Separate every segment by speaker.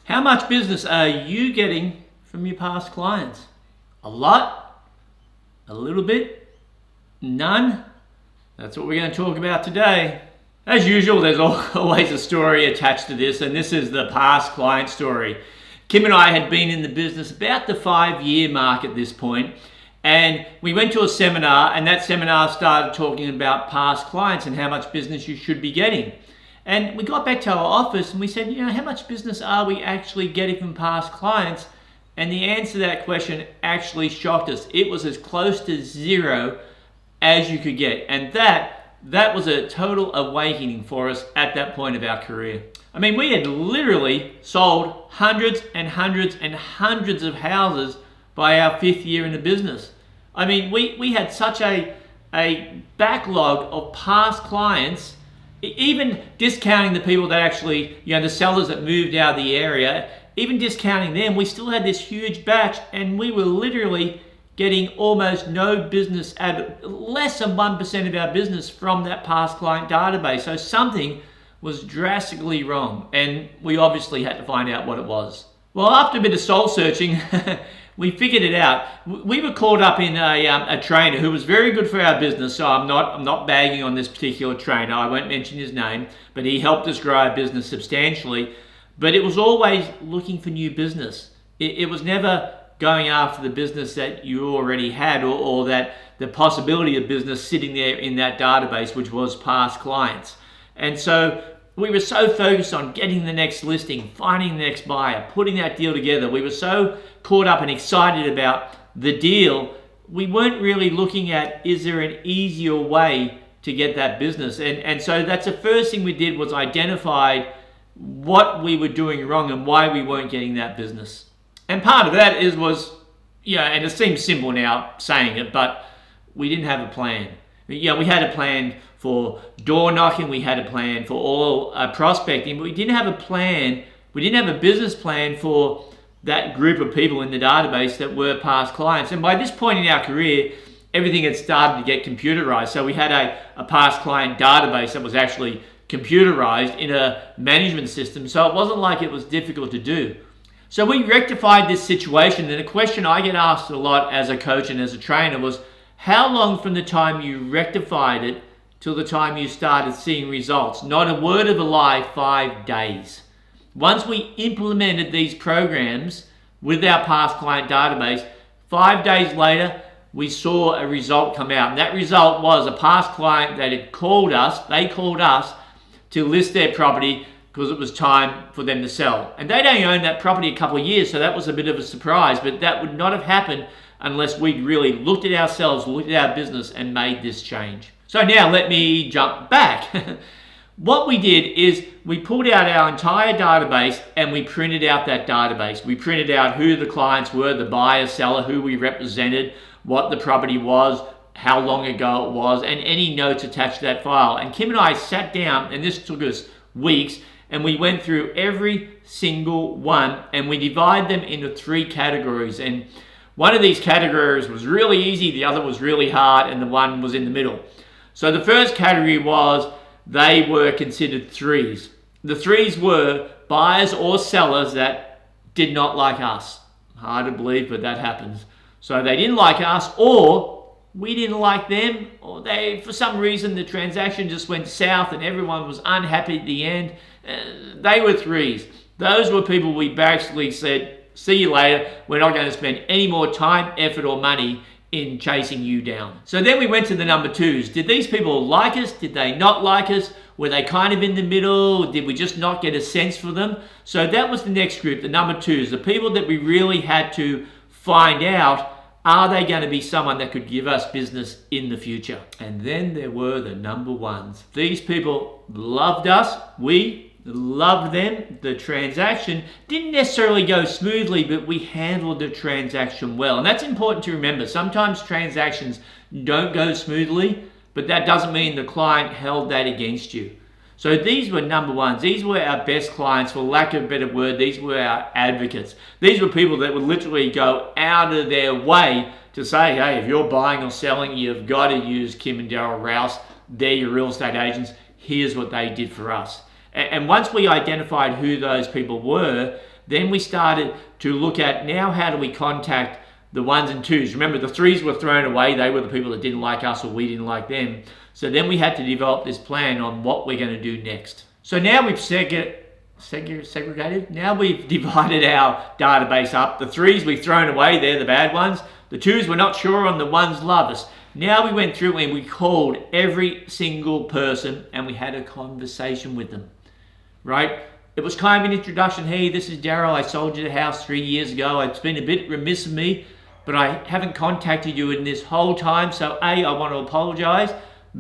Speaker 1: How much business are you getting from your past clients? A lot? A little bit? None? That's what we're going to talk about today. As usual, there's always a story attached to this, and this is the past client story. Kim and I had been in the business about the 5-year mark at this point, and we went to a seminar, and that seminar started talking about past clients and how much business you should be getting. And we got back to our office and we said, how much business are we actually getting from past clients? And the answer to that question actually shocked us. It was as close to zero as you could get. And that was a total awakening for us at that point of our career. I mean, we had literally sold hundreds and hundreds and hundreds of houses by our 5th year in the business. I mean, we had such a backlog of past clients, even discounting the people that actually, the sellers that moved out of the area, even discounting them, we still had this huge batch, and we were literally getting almost no business, less than 1% of our business from that past client database. So something was drastically wrong, and we obviously had to find out what it was. Well, after a bit of soul searching, we figured it out. We were caught up in a trainer who was very good for our business, so I'm not bagging on this particular trainer. I won't mention his name, but he helped us grow our business substantially. But it was always looking for new business. It was never going after the business that you already had, or that the possibility of business sitting there in that database, which was past clients. And so we were so focused on getting the next listing, finding the next buyer, putting that deal together. We were so caught up and excited about the deal, we weren't really looking at, is there an easier way to get that business? And so that's the first thing we did, was identify what we were doing wrong and why we weren't getting that business. And part of that was, and it seems simple now saying it, but we didn't have a plan. We had a plan for door knocking, we had a plan for all prospecting, but we didn't have a plan. We didn't have a business plan for that group of people in the database that were past clients. And by this point in our career, everything had started to get computerized. So we had a past client database that was actually computerized in a management system. So it wasn't like it was difficult to do. So we rectified this situation. And a question I get asked a lot as a coach and as a trainer was, how long from the time you rectified it till the time you started seeing results? Not a word of a lie, 5 days. Once we implemented these programs with our past client database, 5 days later, we saw a result come out. And that result was a past client that had called us, they called us to list their property because it was time for them to sell. And they'd only owned that property a couple of years, so that was a bit of a surprise, but that would not have happened unless we'd really looked at ourselves, looked at our business, and made this change. So now let me jump back. What we did is we pulled out our entire database and we printed out that database. We printed out who the clients were, the buyer, seller, who we represented, what the property was, how long ago it was, and any notes attached to that file. And Kim and I sat down, and this took us weeks, and we went through every single one, and we divided them into 3 categories. And one of these categories was really easy, the other was really hard, and the one was in the middle. So the first category was, they were considered 3s. The 3s were buyers or sellers that did not like us. Hard to believe, but that happens. So they didn't like us, or we didn't like them, or for some reason the transaction just went south and everyone was unhappy at the end. They were 3s. Those were people we basically said, see you later, we're not going to spend any more time, effort, or money in chasing you down. So then we went to the number 2s. Did these people like us? Did they not like us? Were they kind of in the middle? Did we just not get a sense for them? So that was the next group, the number 2s, the people that we really had to find out, are they going to be someone that could give us business in the future? And then there were the number 1s. These people loved us. We loved them. The transaction didn't necessarily go smoothly, but we handled the transaction well. And that's important to remember. Sometimes transactions don't go smoothly, but that doesn't mean the client held that against you. So these were number 1s. These were our best clients, for lack of a better word. These were our advocates. These were people that would literally go out of their way to say, hey, if you're buying or selling, you've got to use Kim and Daryl Rouse. They're your real estate agents. Here's what they did for us. And once we identified who those people were, then we started to look at now how do we contact the ones and twos. Remember, the threes were thrown away. They were the people that didn't like us or we didn't like them. So then we had to develop this plan on what we're going to do next. So now we've segregated. Now we've divided our database up. The threes we've thrown away, they're the bad ones. The twos we're not sure on, the ones love us. Now we went through and we called every single person and we had a conversation with them, right? It was kind of an introduction. Hey, this is Daryl. I sold you the house 3 years ago. It's been a bit remiss of me, but I haven't contacted you in this whole time. So A, I want to apologize.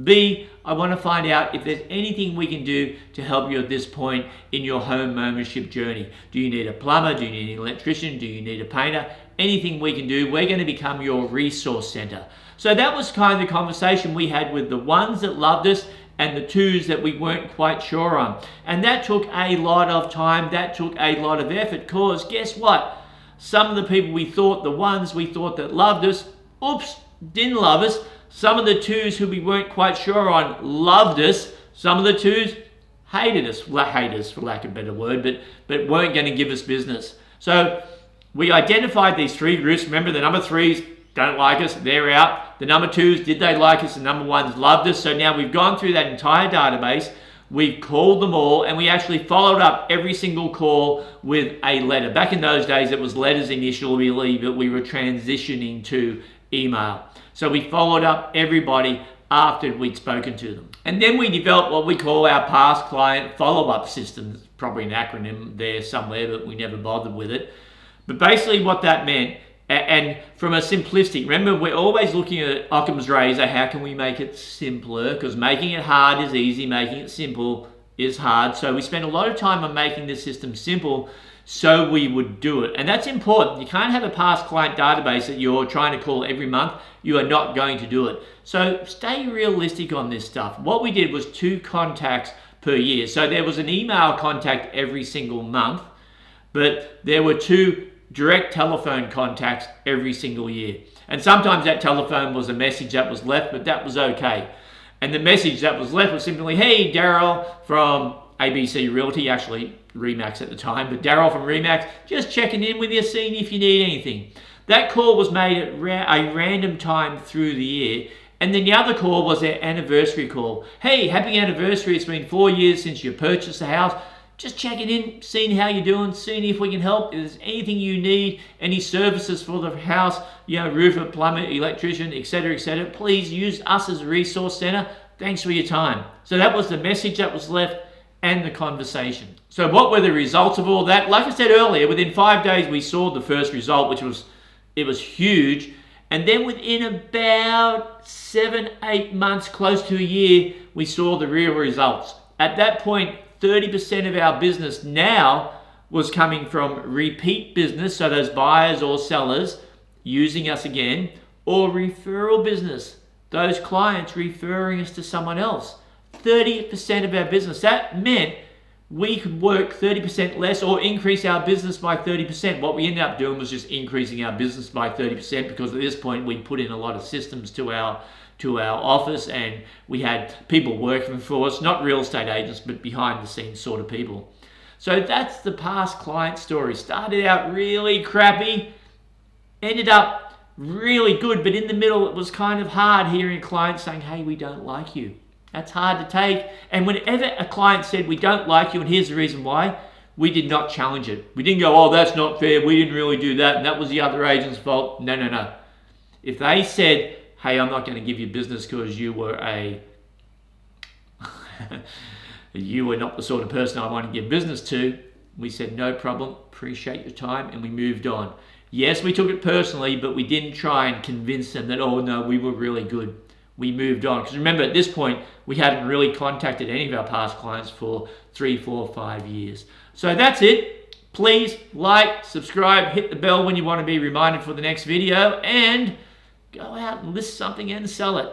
Speaker 1: B, I want to find out if there's anything we can do to help you at this point in your home ownership journey. Do you need a plumber? Do you need an electrician? Do you need a painter? Anything we can do, we're going to become your resource center. So that was kind of the conversation we had with the ones that loved us and the twos that we weren't quite sure on. And that took a lot of time. That took a lot of effort because guess what? Some of the people we thought, the ones we thought that loved us, didn't love us. Some of the twos who we weren't quite sure on loved us. Some of the twos hated us, haters for lack of a better word, but weren't going to give us business. So we identified these three groups. Remember, the number threes don't like us, they're out. The number twos, did they like us? The number ones loved us. So now we've gone through that entire database. We've called them all and we actually followed up every single call with a letter. Back in those days, it was letters initially, but we were transitioning to email. So we followed up everybody after we'd spoken to them. And then we developed what we call our past client follow-up system. It's probably an acronym there somewhere, but we never bothered with it. But basically what that meant, and from a simplistic, remember we're always looking at Occam's razor, how can we make it simpler? Because making it hard is easy, making it simple is hard. So we spent a lot of time on making this system simple so we would do it. And that's important. You can't have a past client database that you're trying to call every month. You are not going to do it. So stay realistic on this stuff. What we did was 2 contacts per year. So there was an email contact every single month, but there were 2 direct telephone contacts every single year. And sometimes that telephone was a message that was left, but that was okay. And the message that was left was simply, hey, Daryl from ABC Realty, actually Remax at the time, but Daryl from Remax, just checking in with you, seeing if you need anything. That call was made at a random time through the year. And then the other call was their anniversary call. Hey, happy anniversary. It's been 4 years since you purchased the house. Just checking in, seeing how you're doing, seeing if we can help. If there's anything you need, any services for the house, roofer, plumber, electrician, etc., please use us as a resource center. Thanks for your time. So that was the message that was left and the conversation. So what were the results of all that? Like I said earlier, within 5 days we saw the first result, which was huge. And then within about 7-8 months, close to a year, we saw the real results. At that point, 30% of our business now was coming from repeat business, so those buyers or sellers using us again, or referral business, those clients referring us to someone else. 30% of our business. That meant we could work 30% less or increase our business by 30%. What we ended up doing was just increasing our business by 30% because at this point we put in a lot of systems to our office and we had people working for us, not real estate agents, but behind the scenes sort of people. So that's the past client story. Started out really crappy, ended up really good, but in the middle it was kind of hard hearing clients saying, hey, we don't like you. That's hard to take. And whenever a client said, we don't like you, and here's the reason why, we did not challenge it. We didn't go, oh, that's not fair. We didn't really do that. And that was the other agent's fault. No. If they said, hey, I'm not going to give you business because you were not the sort of person I want to give business to, we said, no problem, appreciate your time, and we moved on. Yes, we took it personally, but we didn't try and convince them that, oh, no, we were really good. We moved on. Because remember, at this point, we hadn't really contacted any of our past clients for 3, 4, 5 years. So that's it. Please like, subscribe, hit the bell when you want to be reminded for the next video, and go out and list something and sell it.